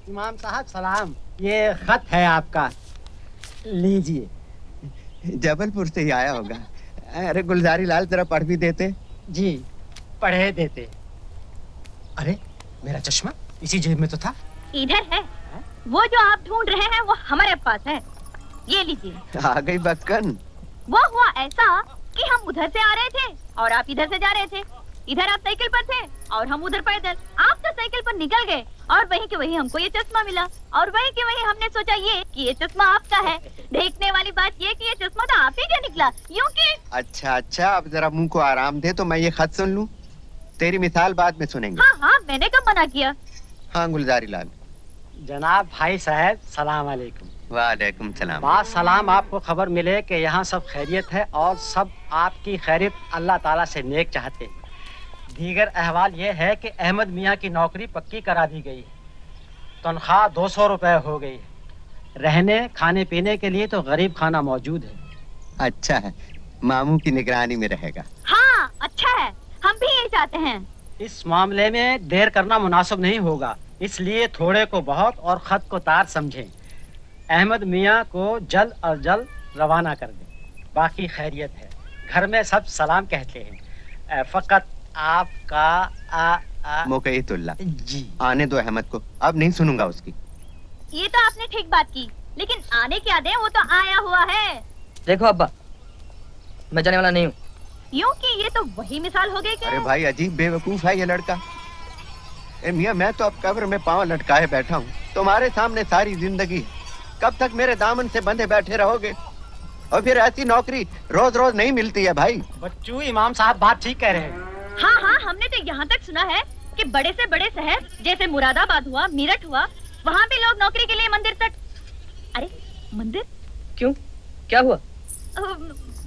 इमाम साहब सलाम, ये खत है आपका, लीजिए। जबलपुर से ही आया होगा। अरे गुलजारी लाल जरा पढ़ भी देते। जी पढ़े देते। अरे मेरा चश्मा इसी जेब में तो था। इधर है। वो जो आप ढूंढ रहे हैं वो हमारे पास है, ये लीजिए। आ गई बक्कन। वो हुआ ऐसा कि हम उधर से आ रहे थे और आप इधर से जा रहे थे। इधर आप साइकिल पर थे और हम उधर पैदल। आप तो साइकिल पर निकल गए और वहीं के वहीं हमको ये चश्मा मिला और वहीं के वहीं हमने सोचा ये कि ये चश्मा आपका है। देखने वाली बात ये कि ये चश्मा तो आप ही का निकला, यूं कि। अच्छा, अब जरा मुंह को आराम दे तो मैं ये खत सुन लूं। तेरी मिसाल बाद में सुनेंगे। हाँ, मैंने कब मना किया। हाँ गुलजारी लाल। जनाब भाई साहब सलाम वालेकुम। वालेकुम सलाम। बात सलाम, आपको खबर मिले कि यहाँ सब खैरियत है और सब आपकी खैरियत अल्लाह ताला से नेक चाहते हैं। दीगर अहवाल ये है कि अहमद मियाँ की नौकरी पक्की करा दी गई है, तनख्वाह 200 रुपए हो गई है, रहने खाने पीने के लिए तो गरीब खाना मौजूद है। अच्छा है, मामू की निगरानी में रहेगा। हाँ अच्छा है, हम भी यही चाहते हैं। इस मामले में देर करना मुनासिब नहीं होगा, इसलिए थोड़े को बहुत और खत को तार समझें। अहमद मियाँ को जल्द और जल्द रवाना कर दें। बाकी खैरियत है, घर में सब सलाम कहते हैं। फकत आपका मुकैतुल्लाह जी। आने दो अहमद को, अब नहीं सुनूंगा उसकी। ये तो आपने ठीक बात की, लेकिन आने क्या दे, वो तो आया हुआ है। देखो अब्बा, मैं जाने वाला नहीं हूँ। यूं कि ये तो वही मिसाल हो गई कि। अरे भाई अजीब बेवकूफ है ये लड़का। ए मियाँ, मैं तो अब कब्र में पांव लटकाए बैठा हूँ, तुम्हारे सामने सारी जिंदगी। कब तक मेरे दामन से बंधे बैठे रहोगे? और फिर ऐसी नौकरी रोज रोज नहीं मिलती है भाई। बच्चू, इमाम साहब बात ठीक कह रहे हैं। हाँ, हमने तो यहाँ तक सुना है कि बड़े से बड़े शहर जैसे मुरादाबाद हुआ, मेरठ हुआ, वहाँ भी लोग नौकरी के लिए मंदिर तक। अरे मंदिर क्यों, क्या हुआ?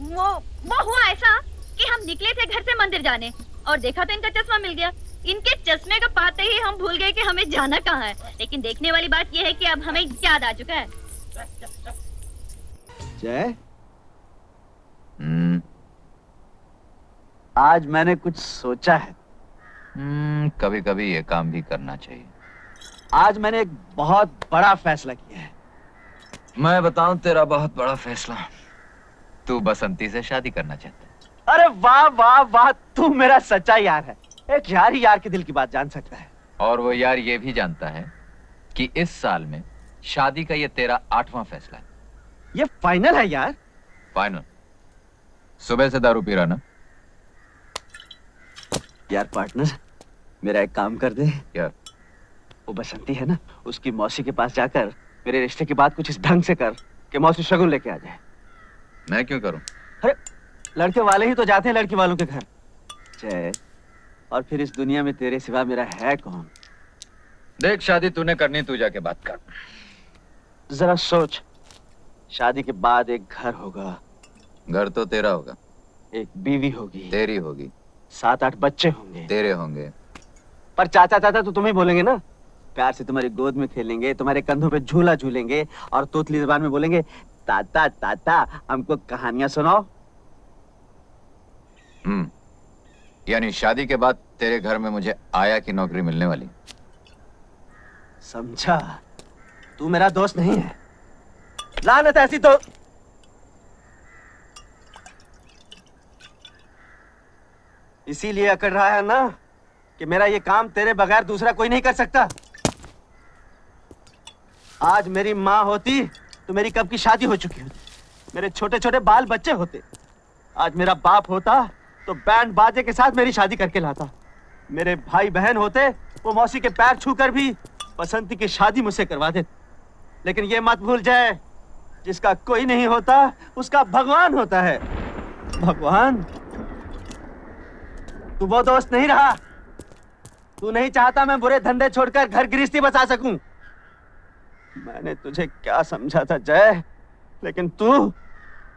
वो हुआ ऐसा कि हम निकले थे घर से मंदिर जाने और देखा तो इनका चश्मा मिल गया। इनके चश्मे को पाते ही हम भूल गए कि हमें जाना कहाँ है। लेकिन देखने वाली बात यह है कि अब हमें याद आ चुका है। जय, आज मैंने कुछ सोचा है। कभी कभी ये काम भी करना चाहिए। आज मैंने एक बहुत बड़ा फैसला किया है। मैं बताऊं तेरा बहुत बड़ा फैसला? तू बसंती से शादी करना चाहता है। अरे वाह वाह वाह, तू मेरा सच्चा यार है। एक यार ही यार के दिल की बात जान सकता है। और वो यार ये भी जानता है कि इस साल में शादी का ये तेरा 8वां फैसला है। ये फाइनल है यार? फाइनल। सुबह से दारू पी रहा ना? यार पार्टनर, मेरा एक काम कर दे यार। वो बसंती है ना, उसकी मौसी के पास जाकर मेरे रिश्ते की बात कुछ इस ढंग से कर कि मौसी शगुन लेके आ जाए। मैं क्यों करूं? अरे लड़के वाले ही तो जाते हैं लड़की वालों के घर। जय, और फिर इस दुनिया में तेरे सिवा मेरा है कौन? देख, शादी तूने करनी, तू जाके बात कर। जरा सोच, शादी के बाद एक घर होगा। घर तो तेरा होगा। एक बीवी होगी। तेरी होगी। 7-8 बच्चे होंगे। तेरे होंगे। पर चाचा चाचा तो तुम्हें बोलेंगे ना। प्यार से तुम्हारी गोद में खेलेंगे, तुम्हारे कंधों पे झूला झूलेंगे और तोतली जुबान में बोलेंगे, ताता ताता हमको कहानियां सुनाओ। यानी शादी के बाद तेरे घर में मुझे आया की नौकरी मिलने वाली। समझा? तू मेरा दोस्त नहीं है। लानत ऐसी तो इसीलिए अकड़ रहा है ना कि मेरा ये काम तेरे बगैर दूसरा कोई नहीं कर सकता। आज मेरी माँ होती तो मेरी कब की शादी हो चुकी होती, मेरे छोटे छोटे बाल बच्चे होते। आज मेरा बाप होता तो बैंड बाजे के साथ मेरी शादी करके लाता। मेरे भाई बहन होते, वो मौसी के पैर छूकर भी बसंती की शादी मुझसे करवा देते। लेकिन ये मत भूल जाए, जिसका कोई नहीं होता उसका भगवान होता है। भगवान? तू वो दोस्त नहीं रहा। तू नहीं चाहता मैं बुरे धंधे छोड़कर घर गृहस्थी बसा सकूं। मैंने तुझे क्या समझा था जय, लेकिन तू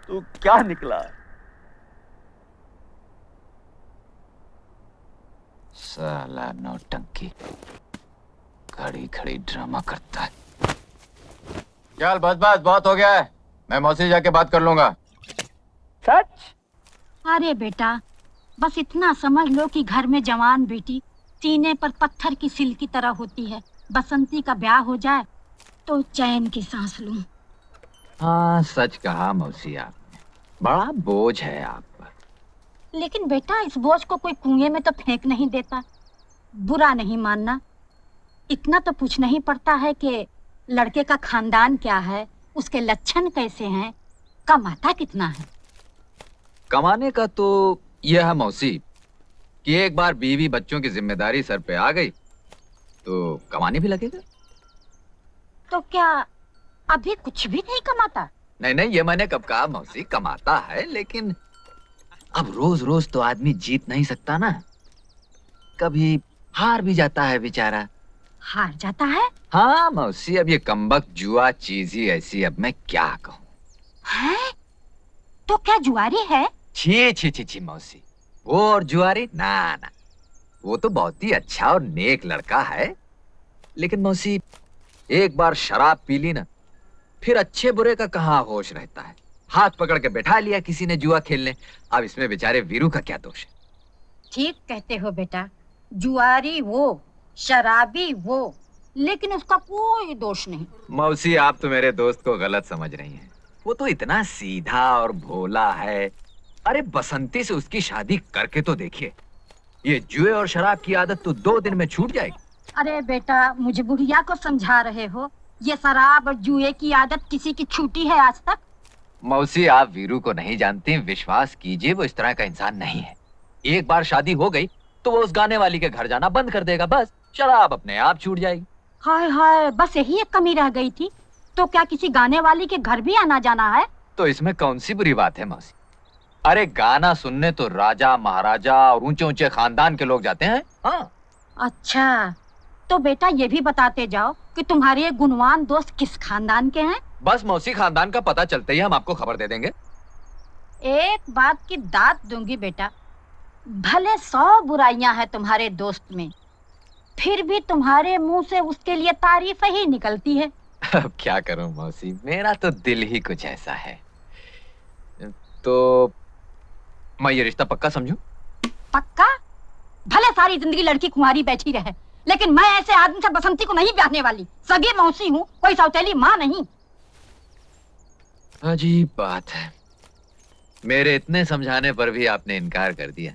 क्या निकला? साला नौटंकी, खड़ी खड़ी ड्रामा करता है। चल बस बस, बहुत हो गया है। मैं मौसी जाके बात कर लूंगा। सच? अरे बेटा, बस इतना समझ लो कि घर में जवान बेटी सीने पर पत्थर की सिल की तरह होती है। बसंती का ब्याह हो जाए तो चैन की सांस लूं। हाँ, सच कहा मौसी आपने। बड़ा बोझ है आप पर। लेकिन बेटा इस बोझ को कोई कुएं में तो फेंक नहीं देता। बुरा नहीं मानना, इतना तो पूछना ही पड़ता है कि लड़के का खानदान क्या है, उसके लक्षण कैसे हैं, कमाता कितना है। कमाने का तो यह है मौसी कि एक बार बीवी बच्चों की जिम्मेदारी सर पे आ गई तो कमाने भी लगेगा। तो क्या अभी कुछ भी नहीं कमाता? नहीं नहीं, ये मैंने कब कहा मौसी, कमाता है लेकिन अब रोज रोज तो आदमी जीत नहीं सकता ना, कभी हार भी जाता है बेचारा। हार जाता है? हाँ मौसी, अब ये कमबख्त जुआ चीज ही ऐसी, अब मैं क्या कहूँ। हैं? तो क्या जुआरी है? छी छी छी छी मौसी, वो और जुआरी ना ना, वो तो बहुत ही अच्छा और नेक लड़का है। लेकिन मौसी एक बार शराब पी ली ना, फिर अच्छे बुरे का कहाँ होश रहता है। हाथ पकड़ के बैठा लिया किसी ने जुआ खेलने, अब इसमें बेचारे वीरू का क्या दोष है। ठीक कहते हो बेटा, जुआरी वो, शराबी वो, लेकिन उसका कोई दोष नहीं। मौसी आप तो मेरे दोस्त को गलत समझ रही हैं, वो तो इतना सीधा और भोला है। अरे बसंती से उसकी शादी करके तो देखिए, ये जुए और शराब की आदत तो 2 दिन में छूट जाएगी। अरे बेटा, मुझे बुढ़िया को समझा रहे हो? ये शराब और जुए की आदत किसी की छूटी है आज तक? मौसी आप वीरू को नहीं जानती, विश्वास कीजिए वो इस तरह का इंसान नहीं है। एक बार शादी हो गई तो वो उस गाने वाली के घर जाना बंद कर देगा, बस शराब अपने आप छूट जाएगी। हाय हाय, बस यही एक कमी रह गई थी। तो क्या किसी गाने वाली के घर भी आना जाना है? तो इसमें कौन सी बुरी बात है मौसी? अरे गाना सुनने तो राजा महाराजा और ऊंचे ऊंचे खानदान के लोग जाते हैं। हाँ। अच्छा, तो बेटा ये भी बताते जाओ कि तुम्हारे ये गुणवान दोस्त किस खानदान के हैं? बस मौसी खानदान का पता चलते ही हम आपको खबर दे देंगे। एक बात की दात दूंगी बेटा, भले 100 बुराइयां हैं तुम्हारे दोस्त में, फिर भी तुम्हारे मुंह से उसके लिए तारीफ ही निकलती है। अब क्या करूं मौसी, मेरा तो दिल ही कुछ ऐसा है। तो मैं ये रिश्ता पक्का समझूं? पक्का? भले सारी जिंदगी लड़की कुंवारी बैठी रहे, लेकिन मैं ऐसे आदमी से बसंती को नहीं ब्याहने वाली। सगी मौसी हूँ, कोई सौतेली माँ नहीं। अजीब बात है, मेरे इतने समझाने पर भी आपने इनकार कर दिया।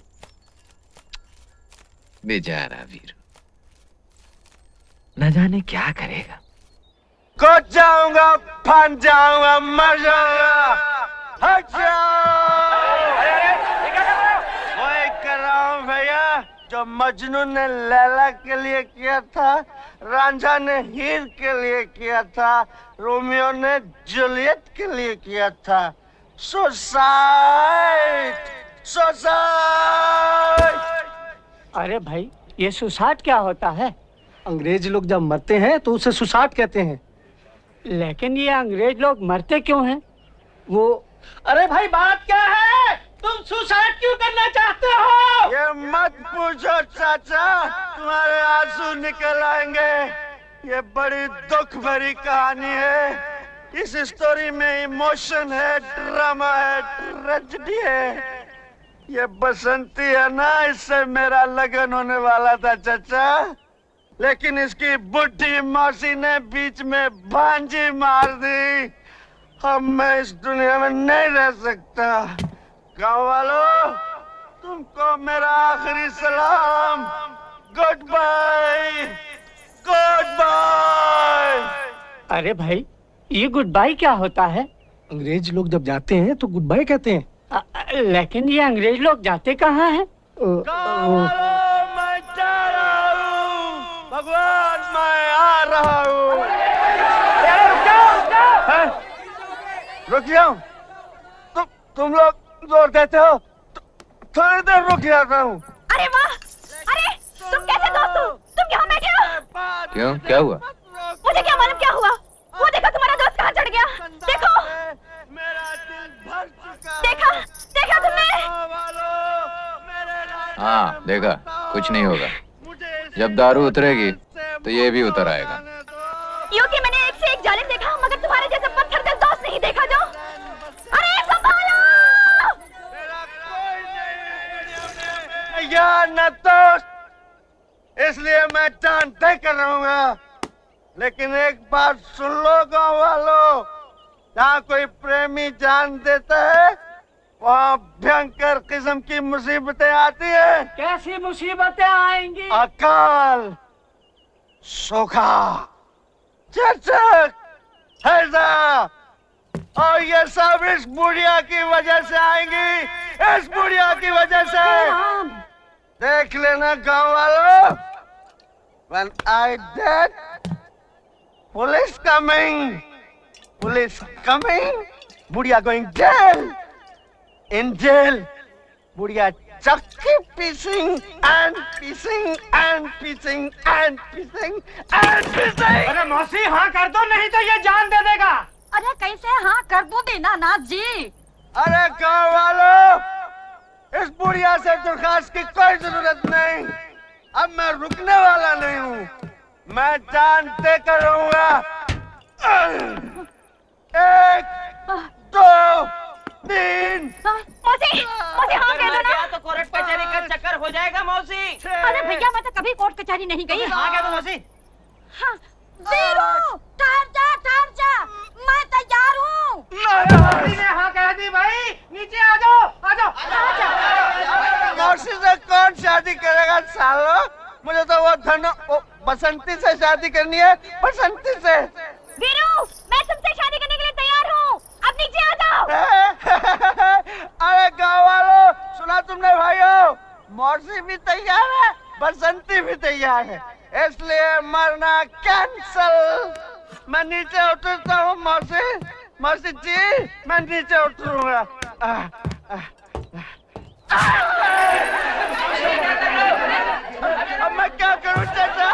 बेचारा वीरू, न जाने क्या करेगा। कूद जाऊंगा, फन जाऊंगा, मर जाऊंगा, हट जाओ। वही कर रहा हूँ भैया जो मजनू ने लैला के लिए किया था, रांझा ने हीर के लिए किया था, रोमियो ने जूलियट के लिए किया था। Suicide, suicide. अरे भाई, ये सुसाइड क्या होता है? अंग्रेज लोग जब मरते हैं तो उसे सुसाइड कहते हैं। लेकिन ये अंग्रेज लोग मरते क्यों हैं? वो अरे भाई बात क्या है? तुम सुसाइड क्यों करना चाहते हो? ये मत पूछो चाचा, तुम्हारे आंसू निकल आएंगे। ये बड़ी दुख भरी कहानी है। इस स्टोरी में इमोशन है, ड्रामा है, ट्रेजेडी है। ये बसंती है ना, इससे मेरा लगन होने वाला था चाचा, लेकिन इसकी बुढ़ी मौसी ने बीच में भांजी मार दी। अब मैं इस दुनिया में नहीं रह सकता। गाँव वालों, तुमको मेरा आखिरी सलाम। Goodbye, goodbye. अरे भाई, ये गुड बाय क्या होता है? अंग्रेज लोग जब जाते हैं तो गुड बाय कहते हैं। लेकिन ये अंग्रेज लोग जाते कहाँ हैं? मैं जा रहा हूँ, भगवान मैं आ रहा हूँ। रुक जाओ, तुम लोग जोर देते हो, थोड़ी देर रुक जाता हूँ। अरे वाह, अरे तुम कैसे दोस्त हो? तुम यहाँ बैठे हो? क्यों, क्या हुआ? मुझे क्या मालूम क्या हुआ? वो देखो तुम्हारा दोस्त कहाँ चढ़ गया। देखो, मेरा दिल भर चुका। देखा, देखा तुमने? हाँ देखा, कुछ नहीं होगा। जब दारू उतरेगी तो ये भी उतर आएगा। क्योंकि मैंने एक से एक जालिम देखा, मगर तुम्हारे जैसे पत्थर दिल दोस्त नहीं देखा जो। अरे संभालो! या न दोस्त, इसलिए मैं टान तय कर रहूंगा। लेकिन एक बात सुन लो गांव वालों, जहाँ कोई प्रेमी जान देता है वहाँ भयंकर किस्म की मुसीबतें आती है। कैसी मुसीबतें आएंगी? अकाल, सूखा, चचक, हैजा, और ये सब इस बुढ़िया की वजह से आएंगी, इस बुढ़िया की वजह से। देख लेना गांव वालों, when I dead, police coming, बुढ़िया going jail, in jail, बुढ़िया चक्की pissing and pissing and pissing and pissing and pissing। अरे मौसी हाँ कर दो, नहीं तो ये जान दे देगा। अरे कैसे हाँ कर दूं दीनानाथ जी? अरे गाँव वालों, इस बुढ़िया से दरखास्त की कोई जरूरत नहीं। अब मैं रुकने वाला नहीं हूँ, मैं जान दे कर रहूंगा। 1, 2, 3। मौसी मौसी हाँ कह दो ना। तो कोर्ट कचहरी का चक्कर हो जाएगा मौसी। अरे भैया मैं तो कभी कोर्ट कचहरी नहीं गई। हाँ कह दो मौसी। हाँ, वीरू, ठहर जा, मैं तैयार हूँ। मौसी ने हाँ कह दी भाई, नीचे आ जाओ, आ जाओ। मौसी से कौन शादी करेगा सालो? मुझे तो वो बसंती से शादी करनी है, बसंती से। वीरू, मैं तुमसे शादी करने के लिए तैयार हूँ, अब नीचे आ जाओ। अरे गाँव वालों, सुना तुमने भाइयों? मौसी भी तैयार है, बसंती भी तैयार है, इसलिए मरना कैंसल। मैं नीचे उतरता हूँ मौसी जी, मैं नीचे उतरूंगा। अब मैं क्या करूँ चाचा?